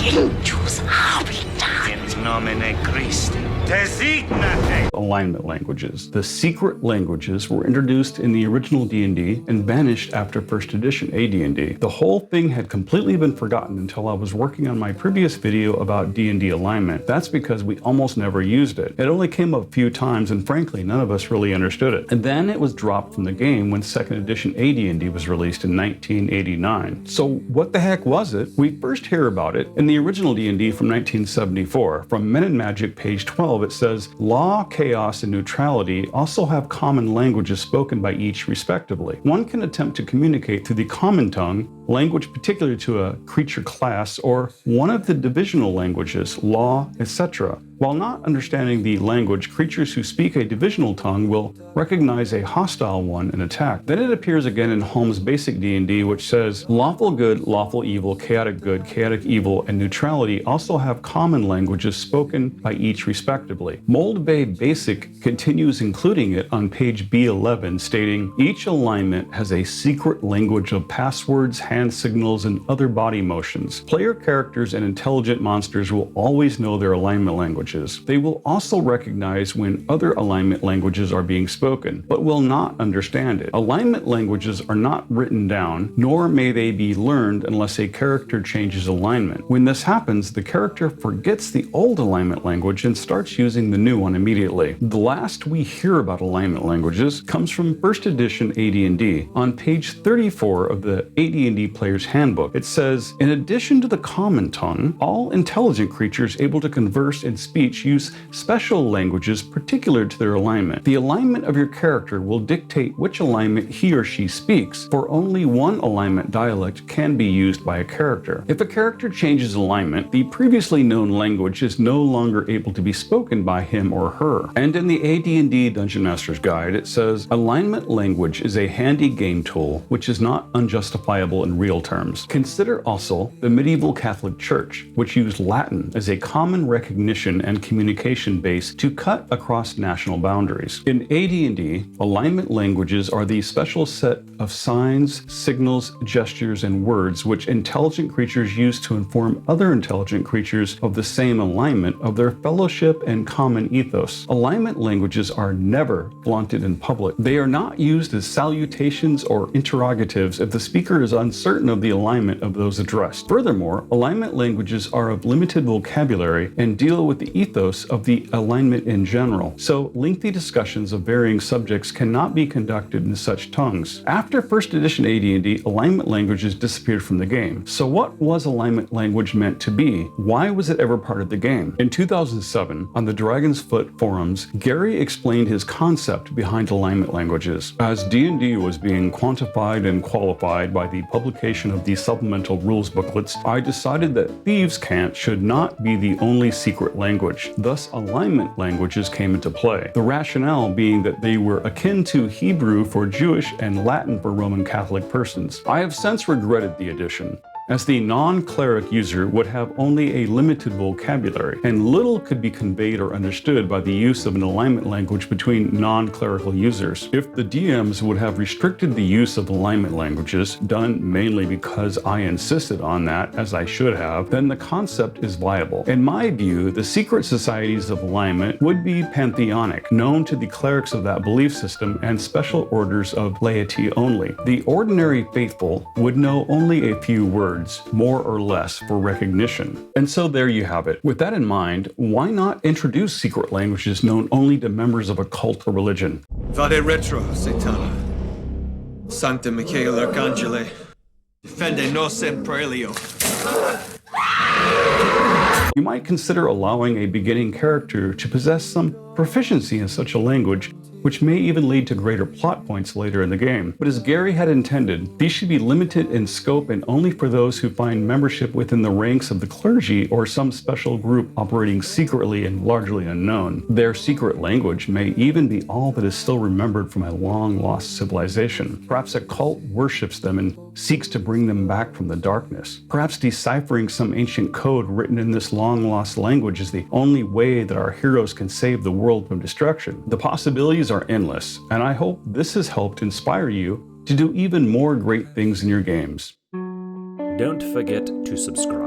Injus habitat. In nomine Christi. Designate. Alignment languages. The secret languages were introduced in the original D&D and vanished after first edition AD&D. The whole thing had completely been forgotten until I was working on my previous video about D&D alignment. That's because we almost never used it. It only came up a few times and frankly none of us really understood it. And then it was dropped from the game when second edition AD&D was released in 1989. So what the heck was it? We first hear about it in the original D&D from 1974. From Men in Magic page 12 it says, law, chaos, and neutrality also have common languages spoken by each respectively. One can attempt to communicate through the common tongue, language particular to a creature class, or one of the divisional languages, law, etc. While not understanding the language, creatures who speak a divisional tongue will recognize a hostile one and attack. Then it appears again in Holmes' basic D&D, which says, lawful good, lawful evil, chaotic good, chaotic evil, and neutrality also have common languages spoken by each respectively. Mold Bay Basic continues including it on page B11, stating, each alignment has a secret language of passwords, hand signals, and other body motions. Player characters and intelligent monsters will always know their alignment languages. They will also recognize when other alignment languages are being spoken, but will not understand it. Alignment languages are not written down, nor may they be learned unless a character changes alignment. When this happens, the character forgets the old alignment language and starts using the new one immediately. The last we hear about alignment languages comes from first edition AD&D. On page 34 of the AD&D Player's Handbook, it says, in addition to the common tongue, all intelligent creatures able to converse and speech use special languages particular to their alignment. The alignment of your character will dictate which alignment he or she speaks, for only one alignment dialect can be used by a character. If a character changes alignment, the previously known language is no longer able to be spoken by him or her. And in the AD&D Dungeon Master's Guide, it says, alignment language is a handy game tool which is not unjustifiable in real terms. Consider also the medieval Catholic Church, which used Latin as a common recognition and communication base to cut across national boundaries. In AD&D, alignment languages are the special set of signs, signals, gestures, and words which intelligent creatures use to inform other intelligent creatures of the same alignment of their fellowship and common ethos. Alignment languages are never flaunted in public. They are not used as salutations or interrogatives if the speaker is uncertain of the alignment of those addressed. Furthermore, alignment languages are of limited vocabulary and deal with the ethos of the alignment in general, so lengthy discussions of varying subjects cannot be conducted in such tongues. After first edition AD&D, alignment languages disappeared from the game. So what was alignment language meant to be? Why was it ever part of the game? In 2007, on the Dragon's Foot forums, Gary explained his concept behind alignment languages. As D&D was being quantified and qualified by the publication of the supplemental rules booklets, I decided that Thieves' Cant should not be the only secret language. Thus, alignment languages came into play. The rationale being that they were akin to Hebrew for Jewish and Latin for Roman Catholic persons. I have since regretted the addition, as the non-cleric user would have only a limited vocabulary, and little could be conveyed or understood by the use of an alignment language between non-clerical users. If the DMs would have restricted the use of alignment languages, done mainly because I insisted on that, as I should have, then the concept is viable. In my view, the secret societies of alignment would be pantheonic, known to the clerics of that belief system and special orders of laity only. The ordinary faithful would know only a few words, more or less, for recognition. And so there you have it. With that in mind, why not introduce secret languages known only to members of a cult or religion? Vade retro, Satana. Sancta Michael Arcangele. Defende nos in prelio. You might consider allowing a beginning character to possess some proficiency in such a language, which may even lead to greater plot points later in the game. But as Gary had intended, these should be limited in scope and only for those who find membership within the ranks of the clergy or some special group operating secretly and largely unknown. Their secret language may even be all that is still remembered from a long-lost civilization. Perhaps a cult worships them and seeks to bring them back from the darkness. Perhaps deciphering some ancient code written in this long-lost language is the only way that our heroes can save the world from destruction. The possibilities are endless, and I hope this has helped inspire you to do even more great things in your games. Don't forget to subscribe.